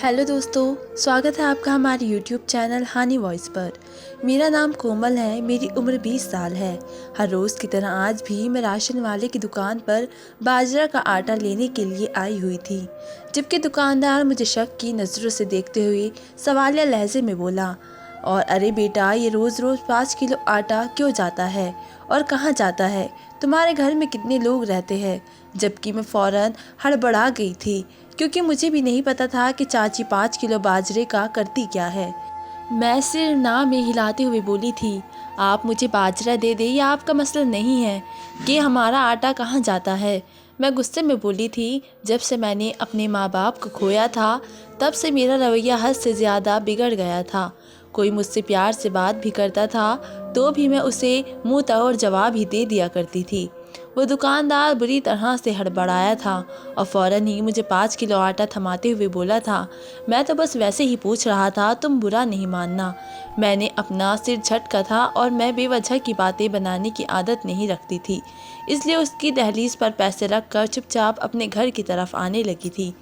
Hello दोस्तों, स्वागत है आपका हमारे यूट्यूब चैनल हानी वॉइस पर। मेरा नाम कोमल है, मेरी उम्र 20 साल है। हर रोज़ की तरह आज भी मैं राशन वाले की दुकान पर बाजरा का आटा लेने के लिए आई हुई थी, जबकि दुकानदार मुझे शक की नज़रों से देखते हुए सवालिया लहजे में बोला, और अरे बेटा, ये रोज़ रोज़ 5 किलो आटा क्यों जाता है और कहाँ जाता है? तुम्हारे घर में कितने लोग रहते हैं? जबकि मैं फ़ौरन हड़बड़ा गई थी, क्योंकि मुझे भी नहीं पता था कि चाची 5 किलो बाजरे का करती क्या है। मैं सिर ना में हिलाते हुए बोली थी, आप मुझे बाजरा दे दे, या आपका मसला नहीं है कि हमारा आटा कहाँ जाता है। मैं गुस्से में बोली थी, जब से मैंने अपने माँ बाप को खोया था तब से मेरा रवैया हद से ज़्यादा बिगड़ गया था। कोई मुझसे प्यार से बात भी करता था तो भी मैं उसे मुँह तोड़ जवाब ही दे दिया करती थी। वो दुकानदार बुरी तरह से हड़बड़ाया था और फ़ौरन ही मुझे 5 किलो आटा थमाते हुए बोला था, मैं तो बस वैसे ही पूछ रहा था, तुम बुरा नहीं मानना। मैंने अपना सिर झटका था और मैं बेवजह की बातें बनाने की आदत नहीं रखती थी, इसलिए उसकी दहलीज पर पैसे रख कर चुपचाप अपने घर की तरफ आने लगी थी।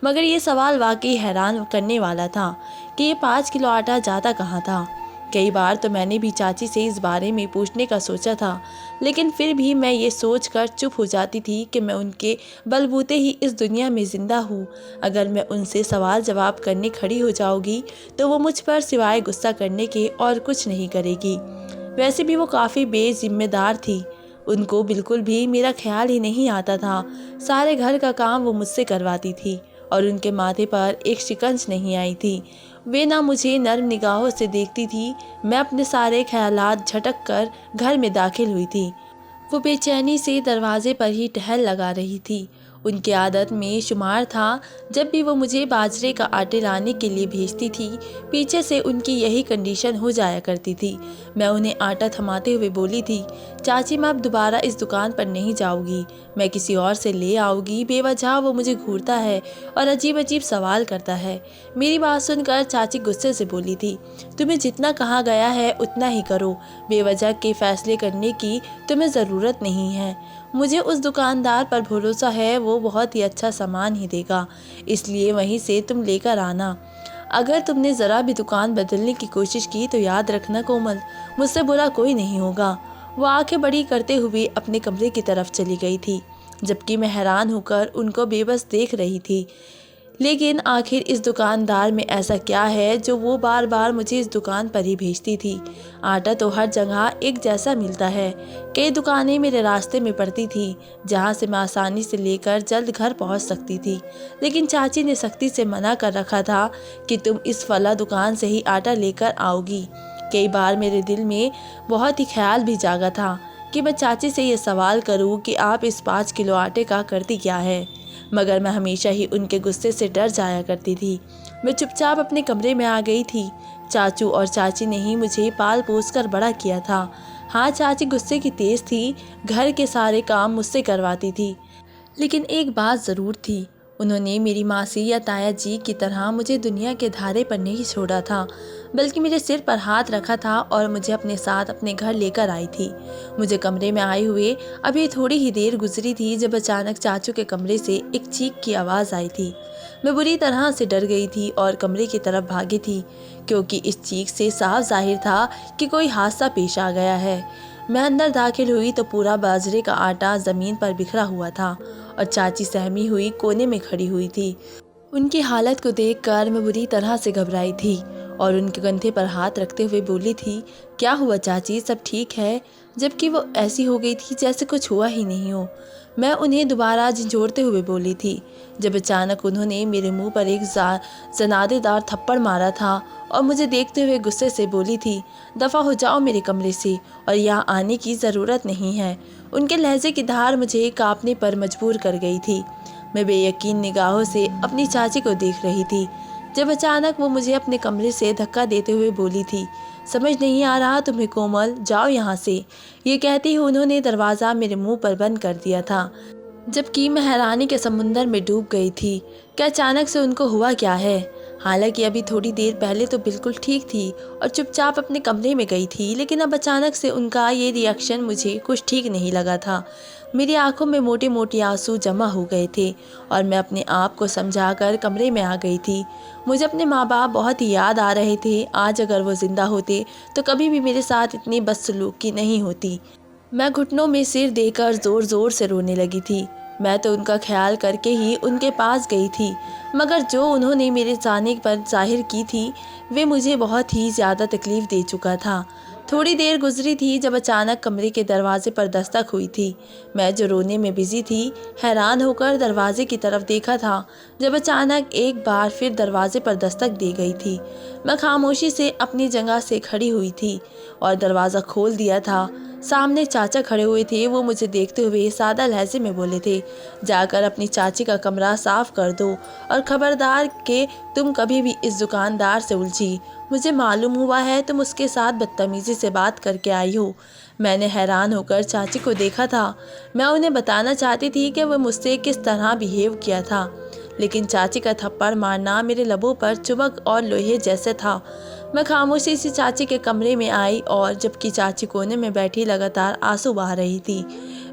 मगर ये सवाल वाकई हैरान करने वाला था कि ये 5 किलो आटा जाता कहाँ था। कई बार तो मैंने भी चाची से इस बारे में पूछने का सोचा था, लेकिन फिर भी मैं ये सोचकर चुप हो जाती थी कि मैं उनके बलबूते ही इस दुनिया में ज़िंदा हूँ। अगर मैं उनसे सवाल जवाब करने खड़ी हो जाऊँगी तो वो मुझ पर सिवाय गुस्सा करने के और कुछ नहीं करेगी। वैसे भी वो काफ़ी बेजिम्मेदार थी, उनको बिल्कुल भी मेरा ख्याल ही नहीं आता था। सारे घर का काम वो मुझसे करवाती थी और उनके माथे पर एक शिकंज नहीं आई थी। वे ना मुझे नर्म निगाहों से देखती थी। मैं अपने सारे ख्यालात झटक कर घर में दाखिल हुई थी। वो बेचैनी से दरवाजे पर ही टहल लगा रही थी। उनकी आदत में शुमार था, जब भी वो मुझे बाजरे का आटे लाने के लिए भेजती थी, पीछे से उनकी यही कंडीशन हो जाया करती थी। मैं उन्हें आटा थमाते हुए बोली थी, चाची मैं अब दोबारा इस दुकान पर नहीं जाऊँगी, मैं किसी और से ले आऊँगी। बेवजह वो मुझे घूरता है और अजीब अजीब सवाल करता है। मेरी बात सुनकर चाची गुस्से से बोली थी, तुम्हें जितना कहा गया है उतना ही करो, बेवजह के फैसले करने की तुम्हें ज़रूरत नहीं है। मुझे उस दुकानदार पर भरोसा है, वो बहुत ही अच्छा सामान ही देगा, इसलिए वहीं से तुम लेकर आना। अगर तुमने ज़रा भी दुकान बदलने की कोशिश की तो याद रखना कोमल, मुझसे बुरा कोई नहीं होगा। वो आंखें बड़ी करते हुए अपने कमरे की तरफ चली गई थी, जबकि मैं हैरान होकर उनको बेबस देख रही थी। लेकिन आखिर इस दुकानदार में ऐसा क्या है जो वो बार बार मुझे इस दुकान पर ही भेजती थी। आटा तो हर जगह एक जैसा मिलता है। कई दुकानें मेरे रास्ते में पड़ती थी जहाँ से मैं आसानी से लेकर जल्द घर पहुँच सकती थी, लेकिन चाची ने सख्ती से मना कर रखा था कि तुम इस फला दुकान से ही आटा लेकर आओगी। कई बार मेरे दिल में बहुत ही ख्याल भी जागा था कि मैं चाची से ये सवाल करूँ कि आप इस 5 किलो आटे का करती क्या है, मगर मैं हमेशा ही उनके गुस्से से डर जाया करती थी। मैं चुपचाप अपने कमरे में आ गई थी। चाचू और चाची ने ही मुझे पाल पोस कर बड़ा किया था। हाँ, चाची गुस्से की तेज़ थी, घर के सारे काम मुझसे करवाती थी, लेकिन एक बात ज़रूर थी, उन्होंने मेरी मासी या ताया जी की तरह मुझे दुनिया के धारे पर नहीं छोड़ा था, बल्कि मेरे सिर पर हाथ रखा था और मुझे अपने साथ अपने घर लेकर आई थी। मुझे कमरे में आए हुए अभी थोड़ी ही देर गुजरी थी जब अचानक चाचू के कमरे से एक चीख की आवाज़ आई थी। मैं बुरी तरह से डर गई थी और कमरे की तरफ भागी थी, क्योंकि इस चीख से साफ जाहिर था कि कोई हादसा पेश आ गया है। मैं अंदर दाखिल हुई तो पूरा बाजरे का आटा ज़मीन पर बिखरा हुआ था और चाची सहमी हुई कोने में खड़ी हुई थी। उनकी हालत को देखकर मैं बुरी तरह से घबराई थी और उनके कंधे पर हाथ रखते हुए बोली थी, क्या हुआ चाची, सब ठीक है? जबकि वो ऐसी हो गई थी जैसे कुछ हुआ ही नहीं हो। मैं उन्हें दोबारा झिझोड़ते हुए बोली थी, जब अचानक उन्होंने मेरे मुंह पर एक जनादेदार थप्पड़ मारा था और मुझे देखते हुए गुस्से से बोली थी, दफ़ा हो जाओ मेरे कमरे से और यहाँ आने की ज़रूरत नहीं है। उनके लहजे की धार मुझे कांपने पर मजबूर कर गई थी। मैं बेयकीन निगाहों से अपनी चाची को देख रही थी, जब अचानक वो मुझे अपने कमरे से धक्का देते हुए बोली थी, समझ नहीं आ रहा तुम्हें कोमल, जाओ यहाँ से। ये कहते ही उन्होंने दरवाज़ा मेरे मुंह पर बंद कर दिया था, जबकि मैं हैरानी के समुंदर में डूब गई थी कि अचानक से उनको हुआ क्या है। हालांकि अभी थोड़ी देर पहले तो बिल्कुल ठीक थी और चुपचाप अपने कमरे में गई थी, लेकिन अब अचानक से उनका ये रिएक्शन मुझे कुछ ठीक नहीं लगा था। मेरी आंखों में मोटे मोटे आंसू जमा हो गए थे और मैं अपने आप को समझाकर कमरे में आ गई थी। मुझे अपने माँ बाप बहुत ही याद आ रहे थे। आज अगर वो जिंदा होते तो कभी भी मेरे साथ इतनी बदसलूकी नहीं होती। मैं घुटनों में सिर देकर ज़ोर ज़ोर से रोने लगी थी। मैं तो उनका ख्याल करके ही उनके पास गई थी, मगर जो उन्होंने मेरे जाने पर जाहिर की थी वे मुझे बहुत ही ज़्यादा तकलीफ़ दे चुका था। थोड़ी देर गुजरी थी जब अचानक कमरे के दरवाजे पर दस्तक हुई थी। मैं जो रोने में बिजी थी, हैरान होकर दरवाजे की तरफ देखा था जब अचानक एक बार फिर दरवाजे पर दस्तक दी गई थी। मैं खामोशी से अपनी जगह से खड़ी हुई थी और दरवाज़ा खोल दिया था। सामने चाचा खड़े हुए थे। वो मुझे देखते हुए सादा लहजे में बोले थे, जाकर अपनी चाची का कमरा साफ कर दो और खबरदार कि तुम कभी भी इस दुकानदार से उलझी। मुझे मालूम हुआ है तुम उसके साथ बदतमीजी से बात करके आई हो। मैंने हैरान होकर चाची को देखा था। मैं उन्हें बताना चाहती थी कि वह मुझसे किस तरह बिहेव किया था, लेकिन चाची का थप्पड़ मारना मेरे लबों पर चुभक और लोहे जैसे था। मैं खामोशी से चाची के कमरे में आई और जबकि चाची कोने में बैठी लगातार आंसू बहा रही थी।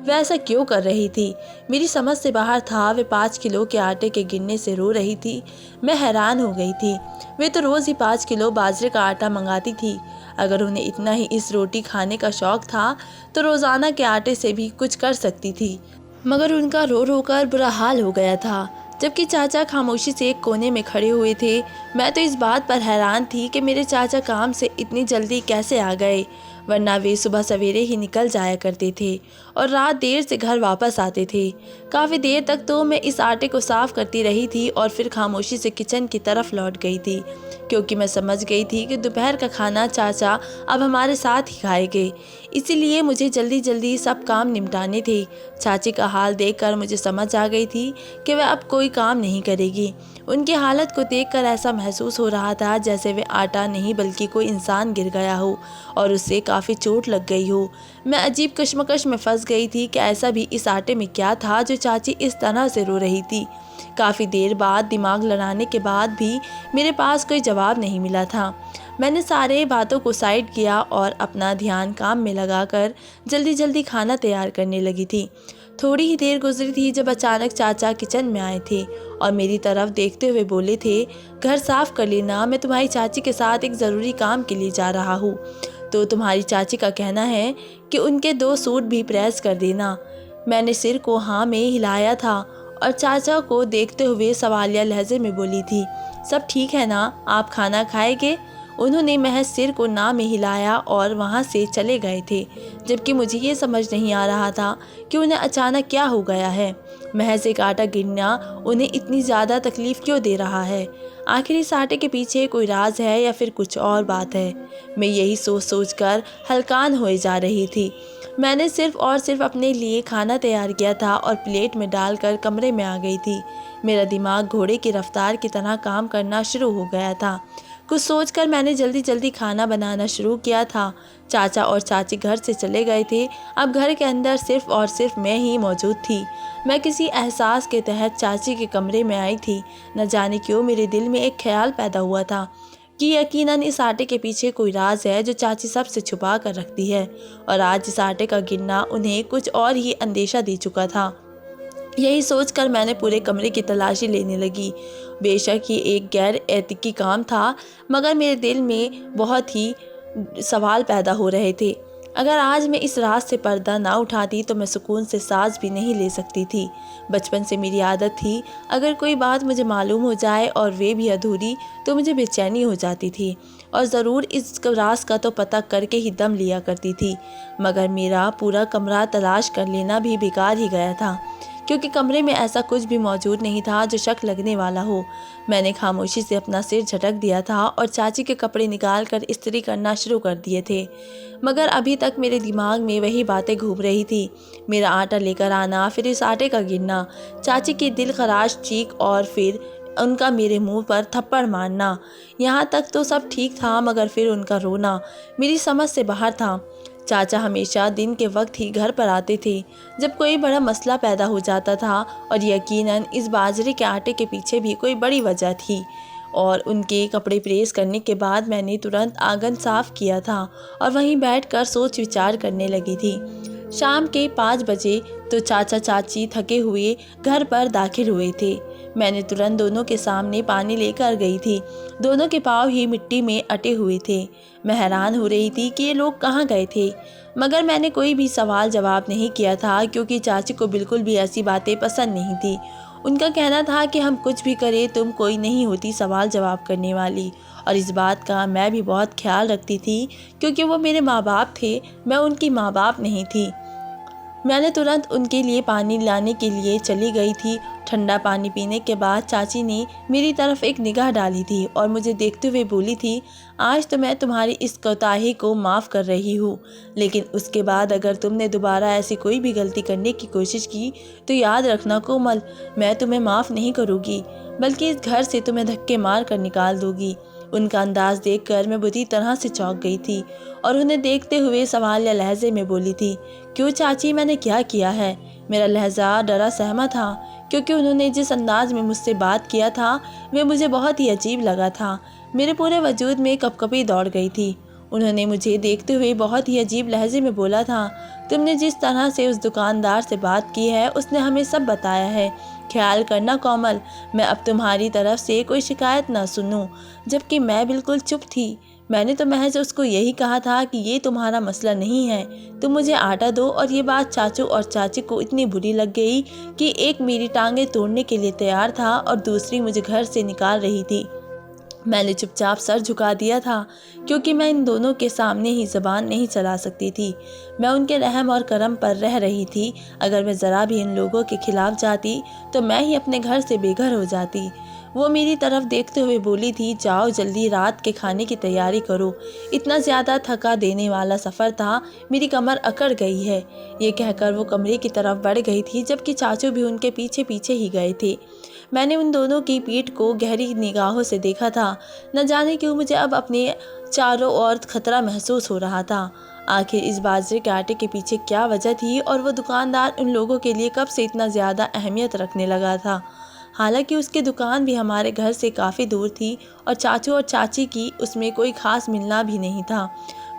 वह ऐसा क्यों कर रही थी, मेरी समझ से बाहर था। वे 5 किलो के आटे के गिनने से रो रही थी। मैं हैरान हो गई थी। वे तो रोज़ ही 5 किलो बाजरे का आटा मंगाती थी। अगर उन्हें इतना ही इस रोटी खाने का शौक़ था तो रोज़ाना के आटे से भी कुछ कर सकती थी, मगर उनका रो रो कर बुरा हाल हो गया था। जबकि चाचा खामोशी से एक कोने में खड़े हुए थे। मैं तो इस बात पर हैरान थी कि मेरे चाचा काम से इतनी जल्दी कैसे आ गए, वरना वे सुबह सवेरे ही निकल जाया करते थे और रात देर से घर वापस आते थे। काफ़ी देर तक तो मैं इस आटे को साफ़ करती रही थी और फिर खामोशी से किचन की तरफ लौट गई थी, क्योंकि मैं समझ गई थी कि दोपहर का खाना चाचा अब हमारे साथ ही खाएंगे। इसीलिए मुझे जल्दी जल्दी सब काम निपटाने थे। चाची का हाल देखकर मुझे समझ आ गई थी कि वह अब कोई काम नहीं करेगी। उनकी हालत को देखकर ऐसा महसूस हो रहा था जैसे वे आटा नहीं बल्कि कोई इंसान गिर गया हो और उससे काफ़ी चोट लग गई हो। मैं अजीब कश्मकश में फंस गई थी कि ऐसा भी इस आटे में क्या था जो चाची इस तरह से रो रही थी। काफ़ी देर बाद दिमाग लड़ाने के बाद भी मेरे पास कोई जवाब नहीं मिला था। मैंने सारे बातों को साइड किया और अपना ध्यान काम में लगाकर जल्दी जल्दी खाना तैयार करने लगी थी। थोड़ी ही देर गुजरी थी जब अचानक चाचा किचन में आए थे और मेरी तरफ देखते हुए बोले थे, घर साफ कर लेना, मैं तुम्हारी चाची के साथ एक ज़रूरी काम के लिए जा रहा हूँ। तो तुम्हारी चाची का कहना है कि उनके 2 सूट भी प्रेस कर देना। मैंने सिर को हाँ में हिलाया था और चाचा को देखते हुए सवालिया लहजे में बोली थी, सब ठीक है ना, आप खाना खाएंगे? उन्होंने महज सिर को ना में हिलाया और वहाँ से चले गए थे, जबकि मुझे ये समझ नहीं आ रहा था कि उन्हें अचानक क्या हो गया है। महज एक आटा गिनना उन्हें इतनी ज़्यादा तकलीफ़ क्यों दे रहा है? आखिर इस आटे के पीछे कोई राज है या फिर कुछ और बात है? मैं यही सोच सोच कर हलकान होए जा रही थी। मैंने सिर्फ और सिर्फ अपने लिए खाना तैयार किया था और प्लेट में डालकर कमरे में आ गई थी। मेरा दिमाग घोड़े की रफ्तार की तरह काम करना शुरू हो गया था। कुछ सोचकर मैंने जल्दी जल्दी खाना बनाना शुरू किया था। चाचा और चाची घर से चले गए थे। अब घर के अंदर सिर्फ और सिर्फ मैं ही मौजूद थी। मैं किसी एहसास के तहत चाची के कमरे में आई थी। न जाने क्यों मेरे दिल में एक ख्याल पैदा हुआ था कि यकीनन इस आटे के पीछे कोई राज है जो चाची सबसे छुपा कर रखती है, और आज इस आटे का गिनना उन्हें कुछ और ही अंदेशा दे चुका था। यही सोचकर मैंने पूरे कमरे की तलाशी लेने लगी। बेशक ये एक गैर एतिकी काम था, मगर मेरे दिल में बहुत ही सवाल पैदा हो रहे थे। अगर आज मैं इस राज से पर्दा ना उठाती तो मैं सुकून से सांस भी नहीं ले सकती थी। बचपन से मेरी आदत थी, अगर कोई बात मुझे मालूम हो जाए और वे भी अधूरी तो मुझे बेचैनी हो जाती थी और ज़रूर इस राज का तो पता करके ही दम लिया करती थी। मगर मेरा पूरा कमरा तलाश कर लेना भी बेकार ही गया था, क्योंकि कमरे में ऐसा कुछ भी मौजूद नहीं था जो शक लगने वाला हो। मैंने खामोशी से अपना सिर झटक दिया था और चाची के कपड़े निकाल कर इस्त्री करना शुरू कर दिए थे, मगर अभी तक मेरे दिमाग में वही बातें घूम रही थी। मेरा आटा लेकर आना, फिर इस आटे का गिनना, चाची की दिल खराश चीख और फिर उनका मेरे मुंह पर थप्पड़ मारना। यहाँ तक तो सब ठीक था, मगर फिर उनका रोना मेरी समझ से बाहर था। चाचा हमेशा दिन के वक्त ही घर पर आते थे जब कोई बड़ा मसला पैदा हो जाता था, और यकीनन इस बाजरे के आटे के पीछे भी कोई बड़ी वजह थी। और उनके कपड़े प्रेस करने के बाद मैंने तुरंत आंगन साफ किया था और वहीं बैठकर सोच विचार करने लगी थी। शाम के 5 बजे तो चाचा चाची थके हुए घर पर दाखिल हुए थे। मैंने तुरंत दोनों के सामने पानी लेकर गई थी। दोनों के पाँव ही मिट्टी में अटे हुए थे। मैं हैरान हो रही थी कि ये लोग कहाँ गए थे, मगर मैंने कोई भी सवाल जवाब नहीं किया था, क्योंकि चाची को बिल्कुल भी ऐसी बातें पसंद नहीं थी। उनका कहना था कि हम कुछ भी करें, तुम कोई नहीं होती सवाल जवाब करने वाली। और इस बात का मैं भी बहुत ख्याल रखती थी, क्योंकि वो मेरे माँ बाप थे, मैं उनकी माँ बाप नहीं थी। मैंने तुरंत उनके लिए पानी लाने के लिए चली गई थी। ठंडा पानी पीने के बाद चाची ने मेरी तरफ एक निगाह डाली थी और मुझे देखते हुए बोली थी, आज तो मैं तुम्हारी इस कोताही को माफ़ कर रही हूँ, लेकिन उसके बाद अगर तुमने दोबारा ऐसी कोई भी गलती करने की कोशिश की तो याद रखना कोमल, मैं तुम्हें माफ़ नहीं करूँगी, बल्कि इस घर से तुम्हें धक्के मार कर निकाल दूँगी। उनका अंदाज देखकर मैं बुरी तरह से चौंक गई थी और उन्हें देखते हुए सवालिया लहजे में बोली थी, क्यों चाची, मैंने क्या किया है? मेरा लहजा डरा सहमा था, क्योंकि उन्होंने जिस अंदाज में मुझसे बात किया था वह मुझे बहुत ही अजीब लगा था। मेरे पूरे वजूद में कपकपी दौड़ गई थी। उन्होंने मुझे देखते हुए बहुत ही अजीब लहजे में बोला था, तुमने जिस तरह से उस दुकानदार से बात की है उसने हमें सब बताया है। ख्याल करना कोमल, मैं अब तुम्हारी तरफ से कोई शिकायत ना सुनूं। जबकि मैं बिल्कुल चुप थी। मैंने तो महज उसको यही कहा था कि ये तुम्हारा मसला नहीं है, तुम मुझे आटा दो। और ये बात चाचू और चाची को इतनी बुरी लग गई कि एक मेरी टांगें तोड़ने के लिए तैयार था और दूसरी मुझे घर से निकाल रही थी। मैंने चुपचाप सर झुका दिया था, क्योंकि मैं इन दोनों के सामने ही ज़बान नहीं चला सकती थी। मैं उनके रहम और करम पर रह रही थी। अगर मैं ज़रा भी इन लोगों के खिलाफ जाती तो मैं ही अपने घर से बेघर हो जाती। वो मेरी तरफ देखते हुए बोली थी, जाओ जल्दी रात के खाने की तैयारी करो। इतना ज़्यादा थका देने वाला सफ़र था, मेरी कमर अकड़ गई है। ये कहकर वो कमरे की तरफ बढ़ गई थी, जबकि चाचू भी उनके पीछे पीछे ही गए थे। मैंने उन दोनों की पीठ को गहरी निगाहों से देखा था। न जाने क्यों मुझे अब अपने चारों ओर खतरा महसूस हो रहा था। आखिर इस बाजरे के आटे के पीछे क्या वजह थी, और वो दुकानदार उन लोगों के लिए कब से इतना ज़्यादा अहमियत रखने लगा था? हालांकि उसकी दुकान भी हमारे घर से काफ़ी दूर थी और चाचू और चाची की उसमें कोई ख़ास मिलना भी नहीं था,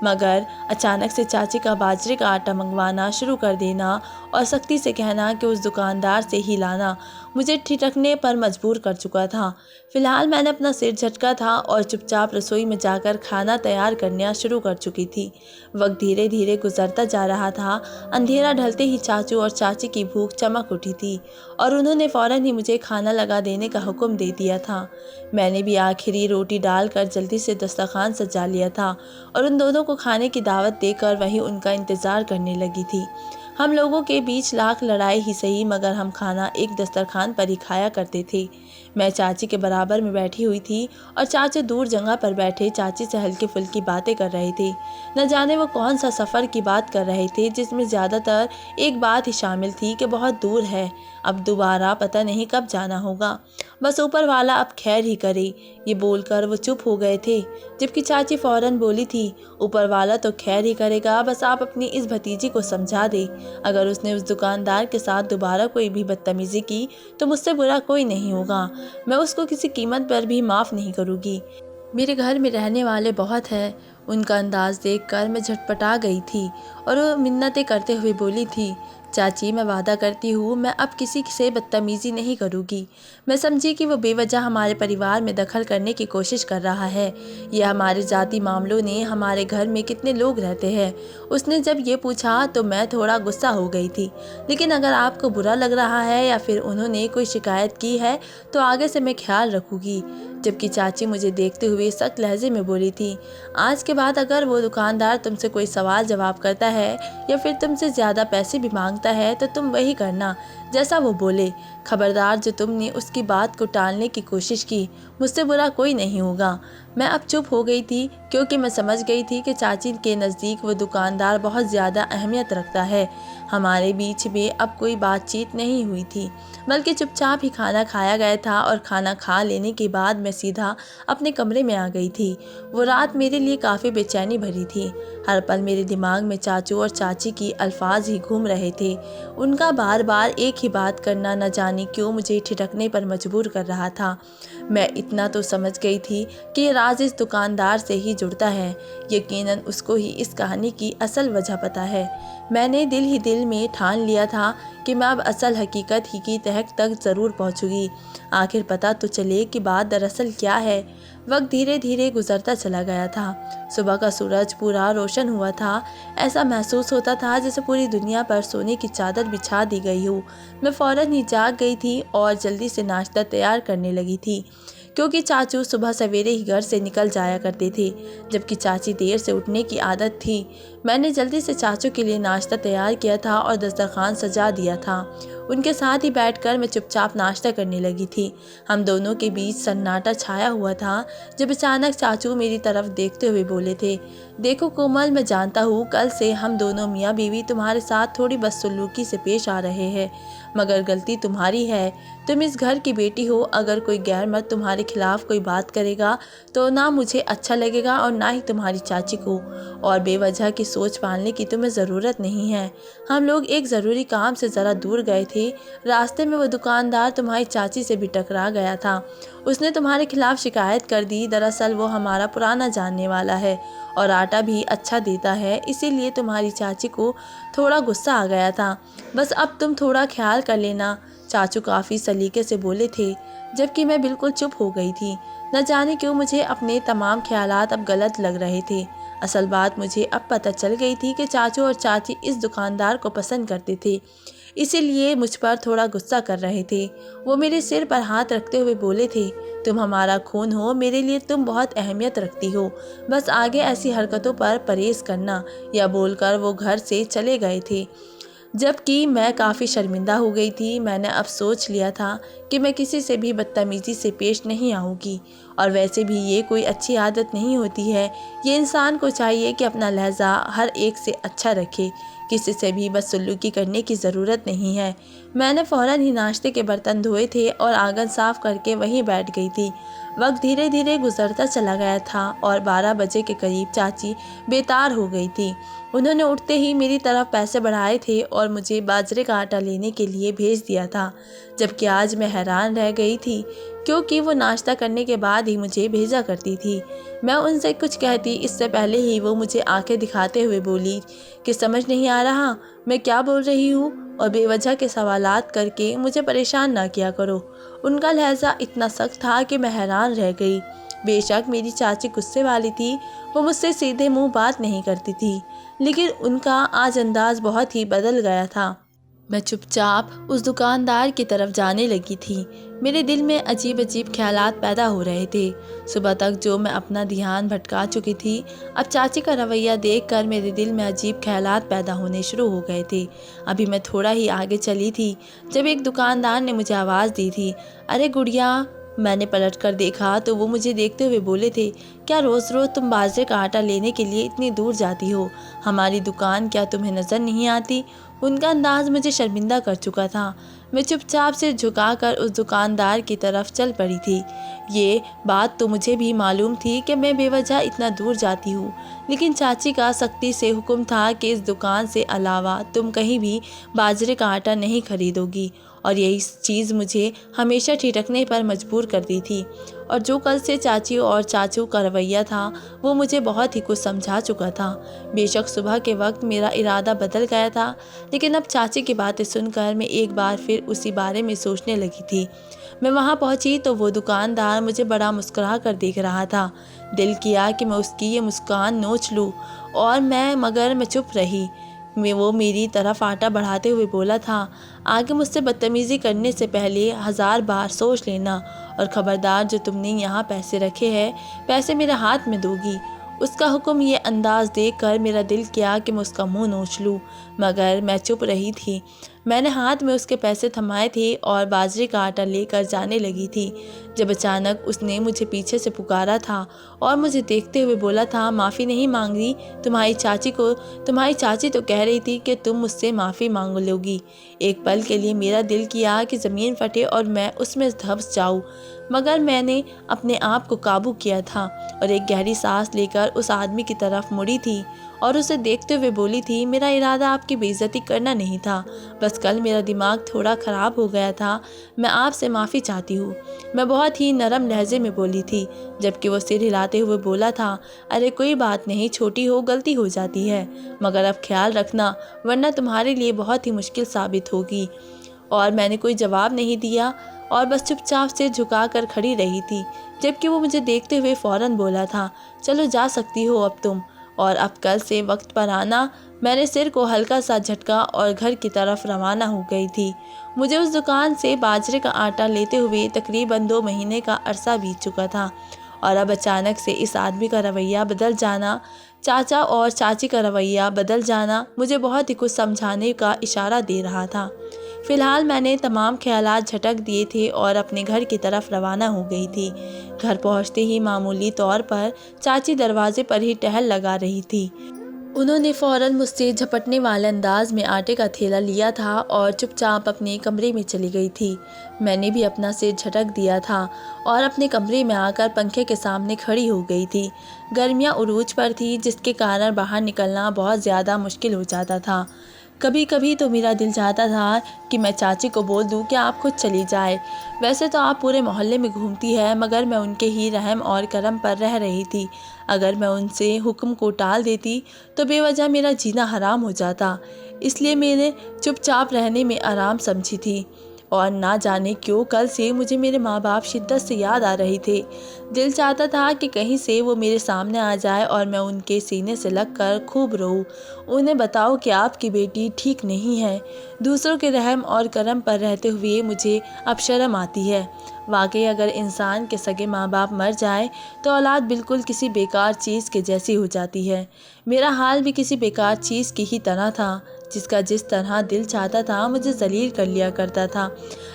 मगर अचानक से चाची का बाजरे का आटा मंगवाना शुरू कर देना और सख्ती से कहना कि उस दुकानदार से ही लाना मुझे ठिठकने पर मजबूर कर चुका था। फिलहाल मैंने अपना सिर झटका था और चुपचाप रसोई में जाकर खाना तैयार करना शुरू कर चुकी थी। वक्त धीरे धीरे गुजरता जा रहा था। अंधेरा ढलते ही चाचू और चाची की भूख चमक उठी थी और उन्होंने फ़ौरन ही मुझे खाना लगा देने का हुक्म दे दिया था। मैंने भी आखिरी रोटी डालकर जल्दी से दस्तरखान सजा लिया था और उन दोनों को खाने की दावत देकर वहीं उनका इंतज़ार करने लगी थी। हम लोगों के बीच लाख लड़ाई ही सही, मगर हम खाना एक दस्तरखान पर ही खाया करते थे। मैं चाची के बराबर में बैठी हुई थी और चाचे दूर जगह पर बैठे चाची से हल्की फुल्की बातें कर रहे थे। न जाने वो कौन सा सफ़र की बात कर रहे थे, जिसमें ज़्यादातर एक बात ही शामिल थी कि बहुत दूर है, अब दोबारा पता नहीं कब जाना होगा, बस ऊपर वाला अब खैर ही करे। ये बोलकर वो चुप हो गए थे, जबकि चाची फ़ौरन बोली थी, ऊपर वाला तो खैर ही करेगा, बस आप अपनी इस भतीजी को समझा दे। अगर उसने उस दुकानदार के साथ दोबारा कोई भी बदतमीज़ी की तो मुझसे बुरा कोई नहीं होगा, मैं उसको किसी कीमत पर भी माफ़ नहीं करूँगी। मेरे घर में रहने वाले बहुत हैं। उनका अंदाज़ देखकर मैं झटपटा गई थी और वो मिन्नतें करते हुए बोली थी, चाची मैं वादा करती हूँ मैं अब किसी से बदतमीज़ी नहीं करूँगी। मैं समझी कि वो बेवजह हमारे परिवार में दखल करने की कोशिश कर रहा है। यह हमारे ज़ाती मामलों ने, हमारे घर में कितने लोग रहते हैं। उसने जब ये पूछा तो मैं थोड़ा गुस्सा हो गई थी, लेकिन अगर आपको बुरा लग रहा है या फिर उन्होंने कोई शिकायत की है तो आगे से मैं ख्याल रखूँगी। जबकि चाची मुझे देखते हुए सख्त लहजे में बोली थी, आज के बाद अगर वो दुकानदार तुमसे कोई सवाल जवाब करता है या फिर तुमसे ज़्यादा पैसे भी मांगता है तो तुम वही करना जैसा वो बोले। खबरदार, जो तुमने उसकी बात को टालने की कोशिश की, मुझसे बुरा कोई नहीं होगा। मैं अब चुप हो गई थी, क्योंकि मैं समझ गई थी कि चाची के नज़दीक वो दुकानदार बहुत ज़्यादा अहमियत रखता है। हमारे बीच में अब कोई बातचीत नहीं हुई थी, बल्कि चुपचाप ही खाना खाया गया था और खाना खा लेने के बाद मैं सीधा अपने कमरे में आ गई थी। वो रात मेरे लिए काफ़ी बेचैनी भरी थी। हर पल मेरे दिमाग में चाचू और चाची की अल्फाज ही घूम रहे थे। उनका बार बार एक ही बात करना, न जाने जाने क्यों मुझे ठिठकने पर मजबूर कर रहा था। मैं इतना तो समझ गई थी कि ये राज इस दुकानदार से ही जुड़ता है। यकीनन उसको ही इस कहानी की असल वजह पता है। मैंने दिल ही दिल में ठान लिया था कि मैं अब असल हकीकत ही की तह तक ज़रूर पहुंचूंगी। आखिर पता तो चले कि बात दरअसल क्या है। वक्त धीरे धीरे गुजरता चला गया था। सुबह का सूरज पूरा रोशन हुआ था। ऐसा महसूस होता था जैसे पूरी दुनिया पर सोने की चादर बिछा दी गई हो। मैं फ़ौरन ही जाग गई थी और जल्दी से नाश्ता तैयार करने लगी थी, क्योंकि चाचू सुबह सवेरे ही घर से निकल जाया करते थे, जबकि चाची देर से उठने की आदत थी। मैंने जल्दी से चाचू के लिए नाश्ता तैयार किया था और दस्तरखान सजा दिया था। उनके साथ ही बैठकर मैं चुपचाप नाश्ता करने लगी थी। हम दोनों के बीच सन्नाटा छाया हुआ था, जब अचानक चाचू मेरी तरफ देखते हुए बोले थे, देखो कोमल, मैं जानता हूँ कल से हम दोनों मियाँ बीवी तुम्हारे साथ थोड़ी बदसलूकी से पेश आ रहे हैं, मगर गलती तुम्हारी है। तुम इस घर की बेटी हो। अगर कोई गैर मर्द तुम्हारे खिलाफ कोई बात करेगा तो ना मुझे अच्छा लगेगा और ना ही तुम्हारी चाची को। और बेवजह की सोच पालने की तुम्हें ज़रूरत नहीं है। हम लोग एक ज़रूरी काम से ज़रा दूर गए थे। रास्ते में वो दुकानदार तुम्हारी चाची से भी टकरा गया था। उसने तुम्हारे खिलाफ शिकायत कर दी। दरअसल वो हमारा पुराना जानने वाला है और आटा भी अच्छा देता है, इसीलिए तुम्हारी चाची को थोड़ा गुस्सा आ गया था। बस अब तुम थोड़ा ख्याल कर लेना। चाचू काफ़ी सलीके से बोले थे, जबकि मैं बिल्कुल चुप हो गई थी। न जाने क्यों मुझे अपने तमाम ख्यालात अब गलत लग रहे थे। असल बात मुझे अब पता चल गई थी कि चाचू और चाची इस दुकानदार को पसंद करते थे, इसीलिए मुझ पर थोड़ा गुस्सा कर रहे थे। वो मेरे सिर पर हाथ रखते हुए बोले थे, तुम हमारा खून हो, मेरे लिए तुम बहुत अहमियत रखती हो। बस आगे ऐसी हरकतों पर परहेज करना। यह बोलकर वो घर से चले गए थे, जबकि मैं काफ़ी शर्मिंदा हो गई थी। मैंने अब सोच लिया था कि मैं किसी से भी बदतमीज़ी से पेश नहीं आऊँगी, और वैसे भी ये कोई अच्छी आदत नहीं होती है। ये इंसान को चाहिए कि अपना लहजा हर एक से अच्छा रखे। किसी से भी बदसलूकी करने की ज़रूरत नहीं है। मैंने फ़ौरन ही नाश्ते के बर्तन धोए थे और आंगन साफ़ करके वहीं बैठ गई थी। वक्त धीरे धीरे गुजरता चला गया था और 12 बजे के करीब चाची बेतार हो गई थी। उन्होंने उठते ही मेरी तरफ पैसे बढ़ाए थे और मुझे बाजरे का आटा लेने के लिए भेज दिया था, जबकि आज मैं हैरान रह गई थी, क्योंकि वो नाश्ता करने के बाद ही मुझे भेजा करती थी। मैं उनसे कुछ कहती इससे पहले ही वो मुझे आंखें दिखाते हुए बोली कि समझ नहीं आ रहा मैं क्या बोल रही हूँ, और बेवजह के सवालात करके मुझे परेशान ना किया करो। उनका लहजा इतना सख्त था कि मैं हैरान रह गई। बेशक मेरी चाची गुस्से वाली थी, वो मुझसे सीधे मुंह बात नहीं करती थी, लेकिन उनका आज अंदाज बहुत ही बदल गया था। मैं चुपचाप उस दुकानदार की तरफ जाने लगी थी। मेरे दिल में अजीब अजीब ख्यालात पैदा हो रहे थे। सुबह तक जो मैं अपना ध्यान भटका चुकी थी, अब चाची का रवैया देखकर मेरे दिल में अजीब ख्यालात पैदा होने शुरू हो गए थे। अभी मैं थोड़ा ही आगे चली थी जब एक दुकानदार ने मुझे आवाज़ दी थी, अरे गुड़िया। मैंने पलट कर देखा तो वो मुझे देखते हुए बोले थे, क्या रोज़ रोज़ तुम बाजरे का आटा लेने के लिए इतनी दूर जाती हो? हमारी दुकान क्या तुम्हें नज़र नहीं आती? उनका अंदाज मुझे शर्मिंदा कर चुका था। मैं चुपचाप से झुकाकर उस दुकानदार की तरफ चल पड़ी थी। ये बात तो मुझे भी मालूम थी कि मैं बेवजह इतना दूर जाती हूँ, लेकिन चाची का सख्ती से हुक्म था कि इस दुकान से अलावा तुम कहीं भी बाजरे का आटा नहीं खरीदोगी, और यही चीज़ मुझे हमेशा ठिठकने पर मजबूर करती थी। और जो कल से चाची और चाचू का रवैया था, वो मुझे बहुत ही कुछ समझा चुका था। बेशक सुबह के वक्त मेरा इरादा बदल गया था, लेकिन अब चाची की बातें सुनकर मैं एक बार फिर उसी बारे में सोचने लगी थी। मैं वहाँ पहुँची तो वो दुकानदार मुझे बड़ा मुस्कुरा कर देख रहा था। दिल किया कि मैं उसकी ये मुस्कान नोच लूँ, मगर मैं चुप रही। वो मेरी तरफ आटा बढ़ाते हुए बोला था, आगे मुझसे बदतमीज़ी करने से पहले 1000 बार सोच लेना, और ख़बरदार जो तुमने यहाँ पैसे रखे हैं, पैसे मेरे हाथ में दोगी। उसका हुक्म ये अंदाज़ देखकर मेरा दिल किया कि मैं उसका मुंह नोच लूँ, मगर मैं चुप रही थी। मैंने हाथ में उसके पैसे थमाए थे और बाजरे का आटा लेकर जाने लगी थी, जब अचानक उसने मुझे पीछे से पुकारा था और मुझे देखते हुए बोला था, माफ़ी नहीं मांग रही? तुम्हारी चाची तो कह रही थी कि तुम मुझसे माफ़ी मांग लोगी। एक पल के लिए मेरा दिल किया कि ज़मीन फटे और मैं उसमें धंस जाऊँ, मगर मैंने अपने आप को काबू किया था और एक गहरी सांस लेकर उस आदमी की तरफ मुड़ी थी और उसे देखते हुए बोली थी, मेरा इरादा आपकी बेइज्जती करना नहीं था, बस कल मेरा दिमाग थोड़ा ख़राब हो गया था, मैं आपसे माफ़ी चाहती हूँ। मैं बहुत ही नरम लहजे में बोली थी, जबकि वो सिर हिलाते हुए बोला था, अरे कोई बात नहीं, छोटी हो गलती हो जाती है, मगर अब ख्याल रखना वरना तुम्हारे लिए बहुत ही मुश्किल साबित होगी। और मैंने कोई जवाब नहीं दिया और बस चुपचाप से झुकाकर खड़ी रही थी, जबकि वो मुझे देखते हुए फ़ौरन बोला था, चलो जा सकती हो अब तुम, और अब कल से वक्त पर आना। मैंने सिर को हल्का सा झटका और घर की तरफ रवाना हो गई थी। मुझे उस दुकान से बाजरे का आटा लेते हुए तकरीबन 2 महीने का अरसा बीत चुका था और अब अचानक से इस आदमी का रवैया बदल जाना, चाचा और चाची का रवैया बदल जाना मुझे बहुत ही कुछ समझाने का इशारा दे रहा था। फिलहाल मैंने तमाम ख्यालात झटक दिए थे और अपने घर की तरफ रवाना हो गई थी। घर पहुंचते ही मामूली तौर पर चाची दरवाजे पर ही टहल लगा रही थी। उन्होंने फ़ौरन मुझसे झपटने वाले अंदाज में आटे का थैला लिया था और चुपचाप अपने कमरे में चली गई थी। मैंने भी अपना सिर झटक दिया था और अपने कमरे में आकर पंखे के सामने खड़ी हो गई थी। गर्मियाँ उरूज पर थी, जिसके कारण बाहर निकलना बहुत ज़्यादा मुश्किल हो जाता था। कभी कभी तो मेरा दिल चाहता था कि मैं चाची को बोल दूं कि आप खुद चली जाए। वैसे तो आप पूरे मोहल्ले में घूमती है, मगर मैं उनके ही रहम और करम पर रह रही थी। अगर मैं उनसे हुक्म को टाल देती तो बेवजह मेरा जीना हराम हो जाता, इसलिए मैंने चुपचाप रहने में आराम समझी थी। और ना जाने क्यों कल से मुझे मेरे माँ बाप शिद्दत से याद आ रहे थे। दिल चाहता था कि कहीं से वो मेरे सामने आ जाए और मैं उनके सीने से लगकर खूब रोऊं, उन्हें बताओ कि आपकी बेटी ठीक नहीं है। दूसरों के रहम और करम पर रहते हुए मुझे अब शर्म आती है। वाकई अगर इंसान के सगे माँ बाप मर जाए तो औलाद बिल्कुल किसी बेकार चीज़ के जैसी हो जाती है। मेरा हाल भी किसी बेकार चीज़ की ही तरह था, जिसका जिस तरह दिल चाहता था मुझे जलील कर लिया करता था।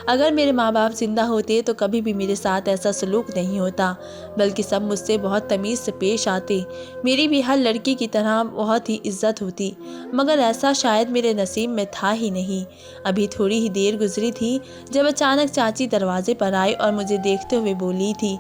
अगर मेरे माँ बाप जिंदा होते तो कभी भी मेरे साथ ऐसा सलूक नहीं होता, बल्कि सब मुझसे बहुत तमीज़ से पेश आते। मेरी भी हर लड़की की तरह बहुत ही इज्जत होती, मगर ऐसा शायद मेरे नसीब में था ही नहीं। अभी थोड़ी ही देर गुजरी थी जब अचानक चाची दरवाजे पर आई और मुझे देखते हुए बोली थी,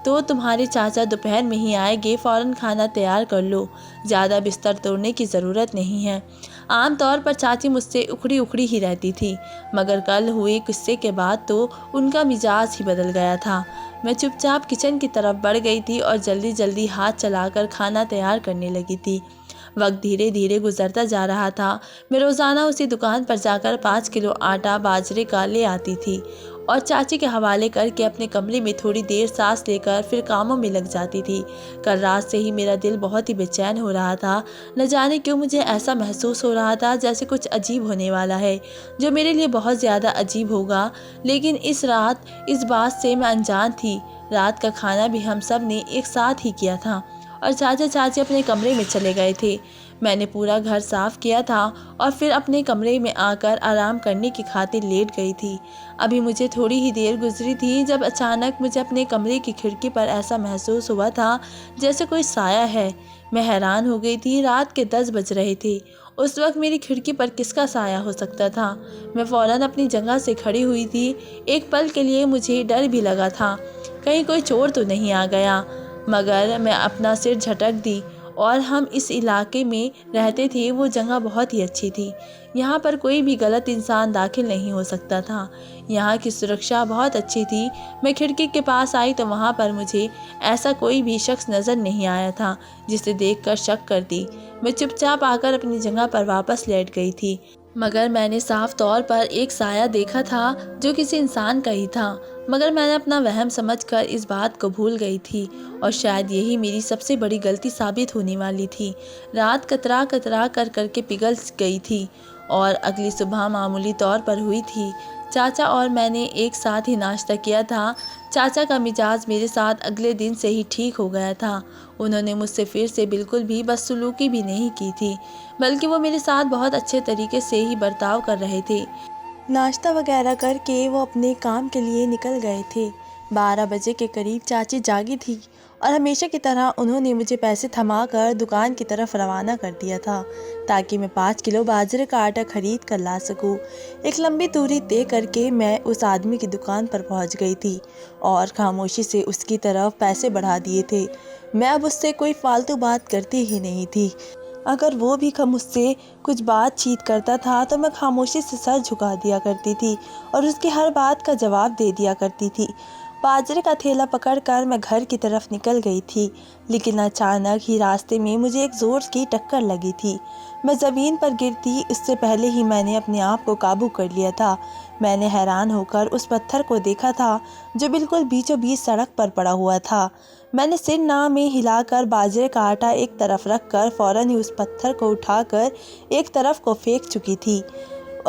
तो तुम्हारे चाचा दोपहर में ही आएंगे, फ़ौरन खाना तैयार कर लो, ज़्यादा बिस्तर तोड़ने की ज़रूरत नहीं है। आम तौर पर चाची मुझसे उखड़ी उखड़ी ही रहती थी, मगर कल हुए किस्से के बाद तो उनका मिजाज ही बदल गया था। मैं चुपचाप किचन की तरफ बढ़ गई थी और जल्दी जल्दी हाथ चलाकर खाना तैयार करने लगी थी। वक्त धीरे धीरे गुजरता जा रहा था। मैं रोज़ाना उसी दुकान पर जाकर 5 किलो आटा बाजरे का ले आती थी और चाची के हवाले करके अपने कमरे में थोड़ी देर सांस लेकर फिर कामों में लग जाती थी। कल रात से ही मेरा दिल बहुत ही बेचैन हो रहा था। न जाने क्यों मुझे ऐसा महसूस हो रहा था जैसे कुछ अजीब होने वाला है, जो मेरे लिए बहुत ज़्यादा अजीब होगा। लेकिन इस रात इस बात से मैं अनजान थी। रात का खाना भी हम सब ने एक साथ ही किया था और चाचा चाची अपने कमरे में चले गए थे। मैंने पूरा घर साफ किया था और फिर अपने कमरे में आकर आराम करने की खातिर लेट गई थी। अभी मुझे थोड़ी ही देर गुजरी थी जब अचानक मुझे अपने कमरे की खिड़की पर ऐसा महसूस हुआ था जैसे कोई साया है। मैं हैरान हो गई थी। रात के 10 बज रहे थे। उस वक्त मेरी खिड़की पर किसका साया हो सकता था? मैं फ़ौरन अपनी जगह से खड़ी हुई थी। एक पल के लिए मुझे डर भी लगा था, कहीं कोई चोर तो नहीं आ गया, मगर मैं अपना सिर झटक दी। और हम इस इलाके में रहते थे, वो जगह बहुत ही अच्छी थी। यहाँ पर कोई भी गलत इंसान दाखिल नहीं हो सकता था। यहाँ की सुरक्षा बहुत अच्छी थी। मैं खिड़की के पास आई तो वहाँ पर मुझे ऐसा कोई भी शख्स नज़र नहीं आया था जिसे देखकर शक करती। मैं चुपचाप आकर अपनी जगह पर वापस लेट गई थी, मगर मैंने साफ तौर पर एक साया देखा था जो किसी इंसान का ही था। मगर मैंने अपना वहम समझकर इस बात को भूल गई थी और शायद यही मेरी सबसे बड़ी गलती साबित होने वाली थी। रात कतरा कतरा कर करके पिघल गई थी और अगली सुबह मामूली तौर पर हुई थी। चाचा और मैंने एक साथ ही नाश्ता किया था। चाचा का मिजाज मेरे साथ अगले दिन से ही ठीक हो गया था। उन्होंने मुझसे फिर से बिल्कुल भी बदसलूकी भी नहीं की थी, बल्कि वो मेरे साथ बहुत अच्छे तरीके से ही बर्ताव कर रहे थे। नाश्ता वगैरह करके वो अपने काम के लिए निकल गए थे। 12 बजे के करीब चाची जागी थी और हमेशा की तरह उन्होंने मुझे पैसे थमा कर दुकान की तरफ रवाना कर दिया था ताकि मैं 5 किलो बाजरे का आटा खरीद कर ला सकूं। एक लंबी दूरी तय करके मैं उस आदमी की दुकान पर पहुंच गई थी और खामोशी से उसकी तरफ पैसे बढ़ा दिए थे। मैं अब उससे कोई फालतू बात करती ही नहीं थी। अगर वो भी मुझसे कुछ बातचीत करता था तो मैं खामोशी से सर झुका दिया करती थी और उसकी हर बात का जवाब दे दिया करती थी। बाजरे का थैला पकड़कर मैं घर की तरफ निकल गई थी, लेकिन अचानक ही रास्ते में मुझे एक ज़ोर की टक्कर लगी थी। मैं ज़मीन पर गिरती इससे पहले ही मैंने अपने आप को काबू कर लिया था। मैंने हैरान होकर उस पत्थर को देखा था जो बिल्कुल बीचों बीच सड़क पर पड़ा हुआ था। मैंने सिर ना में हिलाकर बाजरे का आटा एक तरफ रखकर फ़ौरन ही उस पत्थर को उठाकर एक तरफ को फेंक चुकी थी।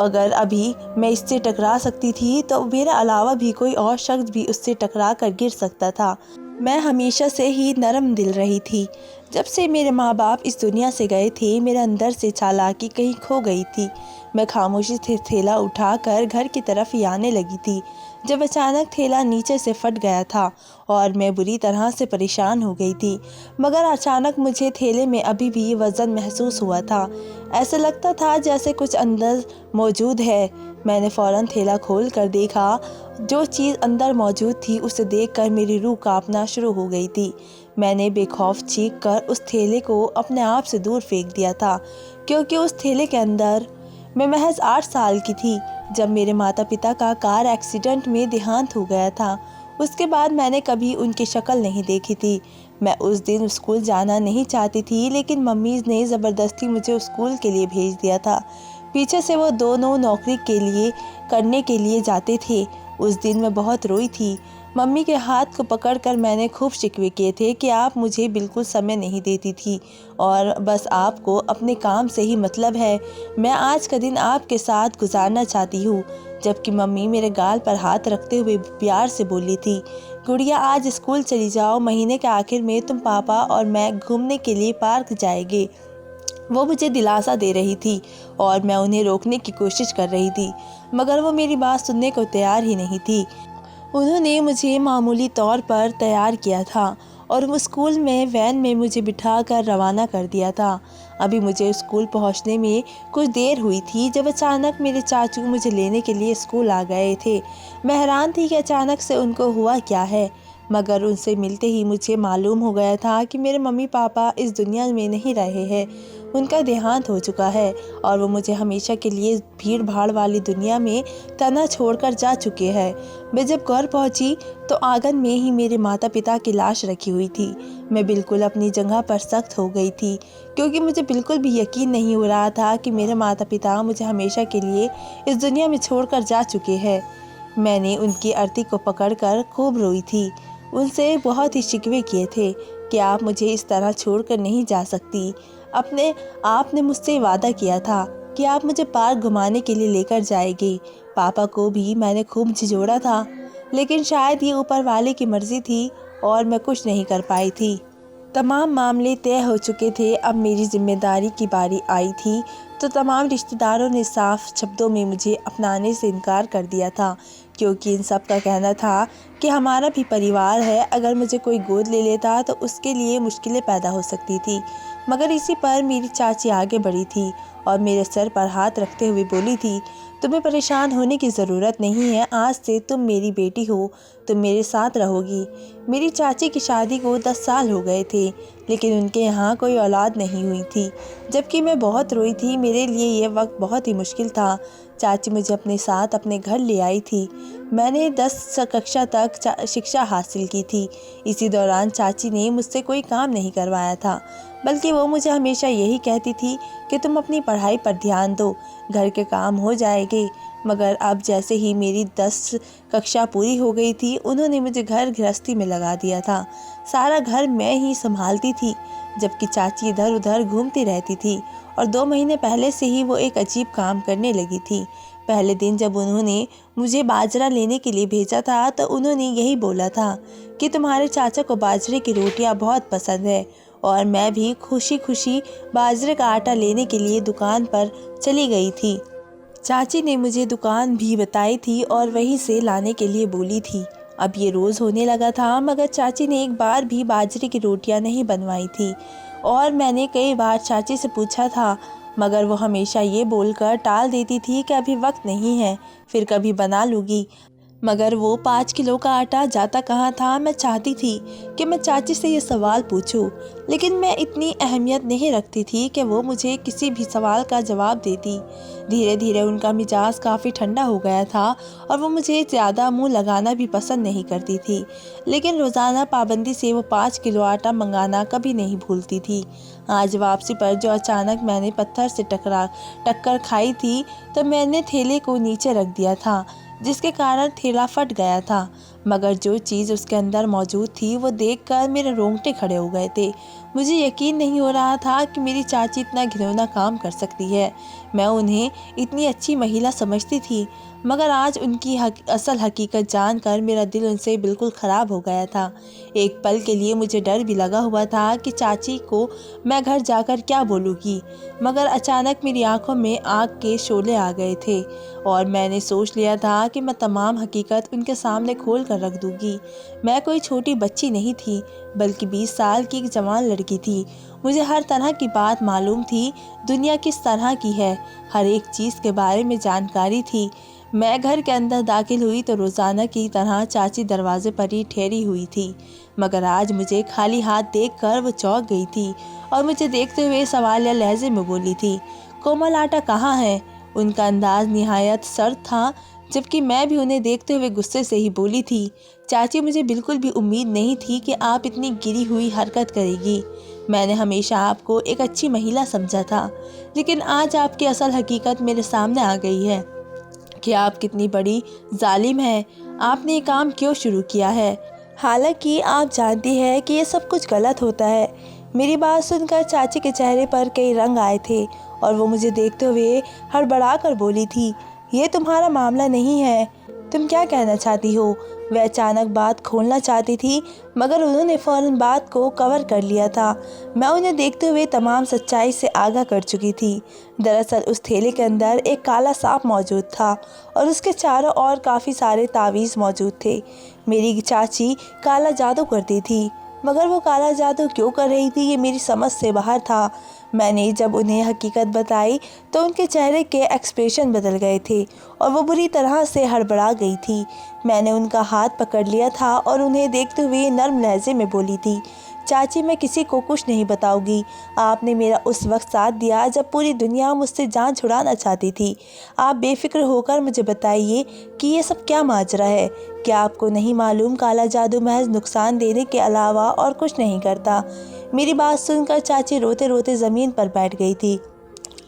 अगर अभी मैं इससे टकरा सकती थी तो मेरे अलावा भी कोई और शख्स भी उससे टकरा कर गिर सकता था। मैं हमेशा से ही नरम दिल रही थी। जब से मेरे माँ बाप इस दुनिया से गए थे मेरे अंदर से चालाकी कहीं खो गई थी। मैं खामोशी से थैला उठाकर घर की तरफ ही आने लगी थी जब अचानक थैला नीचे से फट गया था और मैं बुरी तरह से परेशान हो गई थी। मगर अचानक मुझे थैले में अभी भी वज़न महसूस हुआ था। ऐसा लगता था जैसे कुछ अंदर मौजूद है। मैंने फ़ौरन थैला खोल कर देखा। जो चीज़ अंदर मौजूद थी उसे देखकर मेरी रूह कांपना शुरू हो गई थी। मैंने बेखौफ चीख कर उस थैले को अपने आप से दूर फेंक दिया था, क्योंकि उस थैले के अंदर मैं महज 8 साल की थी जब मेरे माता पिता का कार एक्सीडेंट में देहांत हो गया था। उसके बाद मैंने कभी उनकी शक्ल नहीं देखी थी। मैं उस दिन स्कूल जाना नहीं चाहती थी, लेकिन मम्मी ने ज़बरदस्ती मुझे स्कूल के लिए भेज दिया था। पीछे से वो दोनों नौकरी करने के लिए जाते थे। उस दिन मैं बहुत रोई थी। मम्मी के हाथ को पकड़कर मैंने खूब शिकवे किए थे कि आप मुझे बिल्कुल समय नहीं देती थी और बस आपको अपने काम से ही मतलब है। मैं आज का दिन आपके साथ गुजारना चाहती हूँ। जबकि मम्मी मेरे गाल पर हाथ रखते हुए प्यार से बोली थी, गुड़िया आज स्कूल चली जाओ, महीने के आखिर में तुम पापा और मैं घूमने के लिए पार्क जाएंगे। वो मुझे दिलासा दे रही थी और मैं उन्हें रोकने की कोशिश कर रही थी, मगर वो मेरी बात सुनने को तैयार ही नहीं थी। उन्होंने मुझे मामूली तौर पर तैयार किया था और वो स्कूल में वैन में मुझे बिठाकर रवाना कर दिया था। अभी मुझे स्कूल पहुंचने में कुछ देर हुई थी जब अचानक मेरे चाचू मुझे लेने के लिए स्कूल आ गए थे। मैं हैरान थी कि अचानक से उनको हुआ क्या है, मगर उनसे मिलते ही मुझे मालूम हो गया था कि मेरे मम्मी पापा इस दुनिया में नहीं रहे हैं। उनका देहांत हो चुका है और वो मुझे हमेशा के लिए भीड़ भाड़ वाली दुनिया में तना छोड़कर जा चुके हैं। मैं जब घर पहुंची तो आंगन में ही मेरे माता पिता की लाश रखी हुई थी। मैं बिल्कुल अपनी जगह पर सख्त हो गई थी, क्योंकि मुझे बिल्कुल भी यकीन नहीं हो रहा था कि मेरे माता पिता मुझे हमेशा के लिए इस दुनिया में छोड़कर जा चुके हैं। मैंने उनकी अर्थी को पकड़कर खूब रोई थी। उनसे बहुत ही शिकवे किए थे कि आप मुझे इस तरह छोड़कर नहीं जा सकती। आपने मुझसे वादा किया था कि आप मुझे पार्क घुमाने के लिए लेकर जाएंगे। पापा को भी मैंने खूब झिझोड़ा था, लेकिन शायद ये ऊपर वाले की मर्जी थी और मैं कुछ नहीं कर पाई थी। तमाम मामले तय हो चुके थे। अब मेरी जिम्मेदारी की बारी आई थी तो तमाम रिश्तेदारों ने साफ शब्दों में मुझे अपनाने से इनकार कर दिया था, क्योंकि इन सब का कहना था कि हमारा भी परिवार है, अगर मुझे कोई गोद ले लेता तो उसके लिए मुश्किलें पैदा हो सकती थी। मगर इसी पर मेरी चाची आगे बढ़ी थी और मेरे सर पर हाथ रखते हुए बोली थी, तुम्हें परेशान होने की ज़रूरत नहीं है, आज से तुम मेरी बेटी हो, तुम मेरे साथ रहोगी। मेरी चाची की शादी को 10 साल हो गए थे, लेकिन उनके यहाँ कोई औलाद नहीं हुई थी। जबकि मैं बहुत रोई थी। मेरे लिए यह वक्त बहुत ही मुश्किल था। चाची मुझे अपने साथ अपने घर ले आई थी। मैंने 10 कक्षा तक शिक्षा हासिल की थी। इसी दौरान चाची ने मुझसे कोई काम नहीं करवाया था, बल्कि वो मुझे हमेशा यही कहती थी कि तुम अपनी पढ़ाई पर ध्यान दो, घर के काम हो जाएंगे। मगर अब जैसे ही मेरी 10 कक्षा पूरी हो गई थी, उन्होंने मुझे घर गृहस्थी में लगा दिया था। सारा घर मैं ही संभालती थी, जबकि चाची इधर उधर घूमती रहती थी और 2 महीने पहले से ही वो एक अजीब काम करने लगी थी। पहले दिन जब उन्होंने मुझे बाजरा लेने के लिए भेजा था तो उन्होंने यही बोला था कि तुम्हारे चाचा को बाजरे की रोटियां बहुत पसंद है, और मैं भी खुशी खुशी बाजरे का आटा लेने के लिए दुकान पर चली गई थी। चाची ने मुझे दुकान भी बताई थी और वहीं से लाने के लिए बोली थी। अब ये रोज़ होने लगा था, मगर चाची ने एक बार भी बाजरे की रोटियां नहीं बनवाई थी। और मैंने कई बार चाची से पूछा था, मगर वो हमेशा ये बोलकर टाल देती थी कि अभी वक्त नहीं है, फिर कभी बना लूँगी। मगर वो 5 किलो का आटा जाता कहाँ था। मैं चाहती थी कि मैं चाची से ये सवाल पूछूं, लेकिन मैं इतनी अहमियत नहीं रखती थी कि वो मुझे किसी भी सवाल का जवाब देती। धीरे धीरे उनका मिजाज काफ़ी ठंडा हो गया था और वो मुझे ज़्यादा मुंह लगाना भी पसंद नहीं करती थी। लेकिन रोज़ाना पाबंदी से वो 5 किलो आटा मंगाना कभी नहीं भूलती थी। आज वापसी पर जो अचानक मैंने पत्थर से टक्कर खाई थी, तो मैंने थैले को नीचे रख दिया था, जिसके कारण थैला फट गया था। मगर जो चीज़ उसके अंदर मौजूद थी वो देखकर मेरे रोंगटे खड़े हो गए थे। मुझे यकीन नहीं हो रहा था कि मेरी चाची इतना घिनौना काम कर सकती है। मैं उन्हें इतनी अच्छी महिला समझती थी, मगर आज उनकी असल हकीकत जानकर मेरा दिल उनसे बिल्कुल ख़राब हो गया था। एक पल के लिए मुझे डर भी लगा हुआ था कि चाची को मैं घर जाकर क्या बोलूँगी, मगर अचानक मेरी आंखों में आग के शोले आ गए थे और मैंने सोच लिया था कि मैं तमाम हकीकत उनके सामने खोल कर रख दूँगी। मैं कोई छोटी बच्ची नहीं थी, बल्कि 20 साल की एक जवान लड़की थी। मुझे हर तरह की बात मालूम थी, दुनिया किस तरह की है, हर एक चीज़ के बारे में जानकारी थी। मैं घर के अंदर दाखिल हुई तो रोज़ाना की तरह चाची दरवाजे पर ही ठहरी हुई थी, मगर आज मुझे खाली हाथ देखकर वो चौंक गई थी और मुझे देखते हुए सवालिया लहजे में बोली थी, कोमल आटा कहाँ है? उनका अंदाज निहायत सर्द था, जबकि मैं भी उन्हें देखते हुए गुस्से से ही बोली थी, चाची मुझे बिल्कुल भी उम्मीद नहीं थी कि आप इतनी गिरी हुई हरकत करेगी। मैंने हमेशा आपको एक अच्छी महिला समझा था, लेकिन आज आपकी असल हकीकत मेरे सामने आ गई है कि आप कितनी बड़ी जालिम हैं। आपने ये काम क्यों शुरू किया है, हालांकि आप जानती हैं कि ये सब कुछ गलत होता है। मेरी बात सुनकर चाची के चेहरे पर कई रंग आए थे और वो मुझे देखते हुए हड़बड़ा कर बोली थी, ये तुम्हारा मामला नहीं है, तुम क्या कहना चाहती हो? वह अचानक बात खोलना चाहती थी, मगर उन्होंने फ़ौरन बात को कवर कर लिया था। मैं उन्हें देखते हुए तमाम सच्चाई से आगाह कर चुकी थी। दरअसल उस थैले के अंदर एक काला सांप मौजूद था और उसके चारों ओर काफ़ी सारे तावीज़ मौजूद थे। मेरी चाची काला जादू करती थी, मगर वो काला जादू क्यों कर रही थी ये मेरी समझ से बाहर था। मैंने जब उन्हें हकीकत बताई तो उनके चेहरे के एक्सप्रेशन बदल गए थे और वो बुरी तरह से हड़बड़ा गई थी। मैंने उनका हाथ पकड़ लिया था और उन्हें देखते हुए नर्म लहजे में बोली थी, चाची मैं किसी को कुछ नहीं बताऊंगी। आपने मेरा उस वक्त साथ दिया जब पूरी दुनिया मुझसे जान छुड़ाना चाहती थी। आप बेफिक्र होकर मुझे बताइए कि ये सब क्या माजरा है। क्या आपको नहीं मालूम काला जादू महज नुकसान देने के अलावा और कुछ नहीं करता? मेरी बात सुनकर चाची रोते रोते ज़मीन पर बैठ गई थी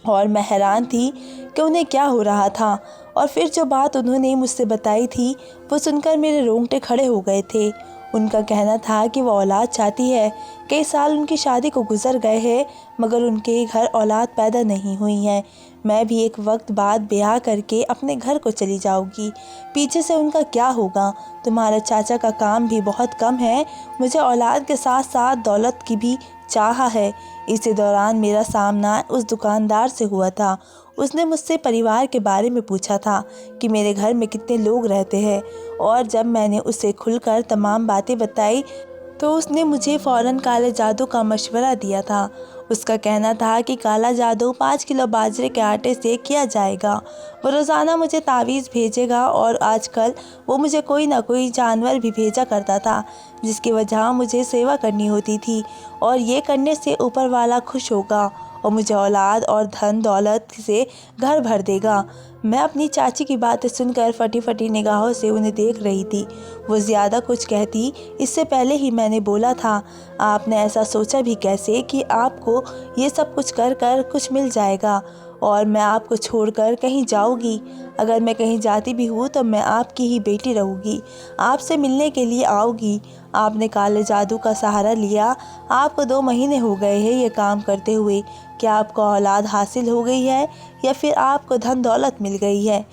और मैं हैरान थी कि उन्हें क्या हो रहा था। और फिर जो बात उन्होंने मुझसे बताई थी वो सुनकर मेरे रोंगटे खड़े हो गए थे। उनका कहना था कि वो औलाद चाहती है। कई साल उनकी शादी को गुजर गए हैं, मगर उनके घर औलाद पैदा नहीं हुई है। मैं भी एक वक्त बाद ब्याह करके अपने घर को चली जाऊंगी। पीछे से उनका क्या होगा? तुम्हारे चाचा का काम भी बहुत कम है। मुझे औलाद के साथ साथ दौलत की भी चाह है। इसी दौरान मेरा सामना उस दुकानदार से हुआ था। उसने मुझसे परिवार के बारे में पूछा था कि मेरे घर में कितने लोग रहते हैं, और जब मैंने उसे खुलकर तमाम बातें बताई तो उसने मुझे फ़ौरन काले जादू का मशवरा दिया था। उसका कहना था कि काला जादू 5 किलो बाजरे के आटे से किया जाएगा। वो रोज़ाना मुझे तावीज़ भेजेगा और आजकल वो मुझे कोई ना कोई जानवर भी भेजा करता था, जिसकी वजह मुझे सेवा करनी होती थी, और ये करने से ऊपर वाला खुश होगा और मुझे औलाद और धन दौलत से घर भर देगा। मैं अपनी चाची की बातें सुनकर फटी फटी निगाहों से उन्हें देख रही थी। वो ज़्यादा कुछ कहती इससे पहले ही मैंने बोला था, आपने ऐसा सोचा भी कैसे कि आपको ये सब कुछ कर कर कुछ मिल जाएगा और मैं आपको छोड़कर कहीं जाऊंगी? अगर मैं कहीं जाती भी हूँ तो मैं आपकी ही बेटी रहूँगी, आपसे मिलने के लिए आऊँगी। आपने काले जादू का सहारा लिया, आपको 2 महीने हो गए हैं ये काम करते हुए। क्या आपको औलाद हासिल हो गई है या फिर आपको धन दौलत मिल गई है?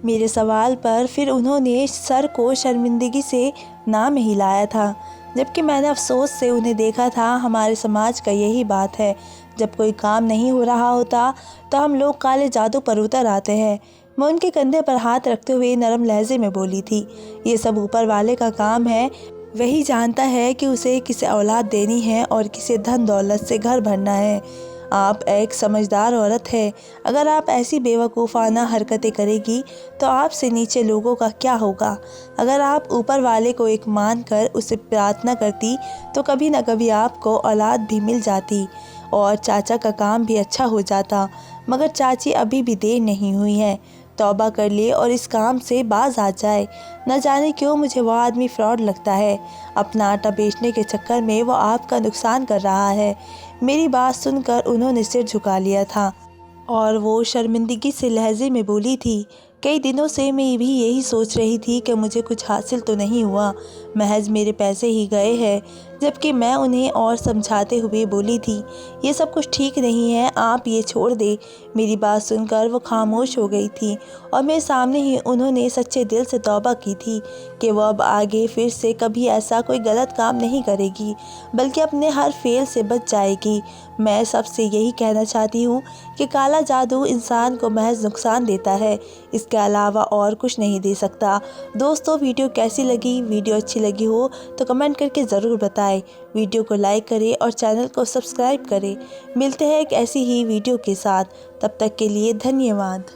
मेरे सवाल पर फिर उन्होंने सर को शर्मिंदगी से ना में हिलाया था, जबकि मैंने अफसोस से उन्हें देखा था। हमारे समाज का यही बात है, जब कोई काम नहीं हो रहा होता तो हम लोग काले जादू पर उतर आते हैं। मैं उनके कंधे पर हाथ रखते हुए नरम लहजे में बोली थी, ये सब ऊपर वाले का काम है। वही जानता है कि उसे किसे औलाद देनी है और किसे धन दौलत से घर भरना है। आप एक समझदार औरत है। अगर आप ऐसी बेवकूफ़ाना हरकतें करेगी तो आपसे नीचे लोगों का क्या होगा। अगर आप ऊपर वाले को एक मान कर उसे प्रार्थना करती तो कभी न कभी आपको औलाद भी मिल जाती और चाचा का काम भी अच्छा हो जाता। मगर चाची अभी भी देर नहीं हुई है। तौबा कर ले और इस काम से बाज आ जाए। न जाने क्यों मुझे वो आदमी फ्रॉड लगता है। अपना आटा बेचने के चक्कर में वो आपका नुकसान कर रहा है। मेरी बात सुनकर उन्होंने सिर झुका लिया था और वो शर्मिंदगी से लहजे में बोली थी, कई दिनों से मैं भी यही सोच रही थी कि मुझे कुछ हासिल तो नहीं हुआ, महज मेरे पैसे ही गए हैं। जबकि मैं उन्हें और समझाते हुए बोली थी, ये सब कुछ ठीक नहीं है, आप ये छोड़ दे। मेरी बात सुनकर वो खामोश हो गई थी और मेरे सामने ही उन्होंने सच्चे दिल से तौबा की थी कि वो अब आगे फिर से कभी ऐसा कोई गलत काम नहीं करेगी, बल्कि अपने हर फेल से बच जाएगी। मैं सबसे यही कहना चाहती हूँ कि काला जादू इंसान को महज नुकसान देता है, इसके अलावा और कुछ नहीं दे सकता। दोस्तों, वीडियो कैसी लगी? वीडियो अच्छी लगी हो तो कमेंट करके ज़रूर बताएं। वीडियो को लाइक करें और चैनल को सब्सक्राइब करें। मिलते हैं एक ऐसी ही वीडियो के साथ। तब तक के लिए धन्यवाद।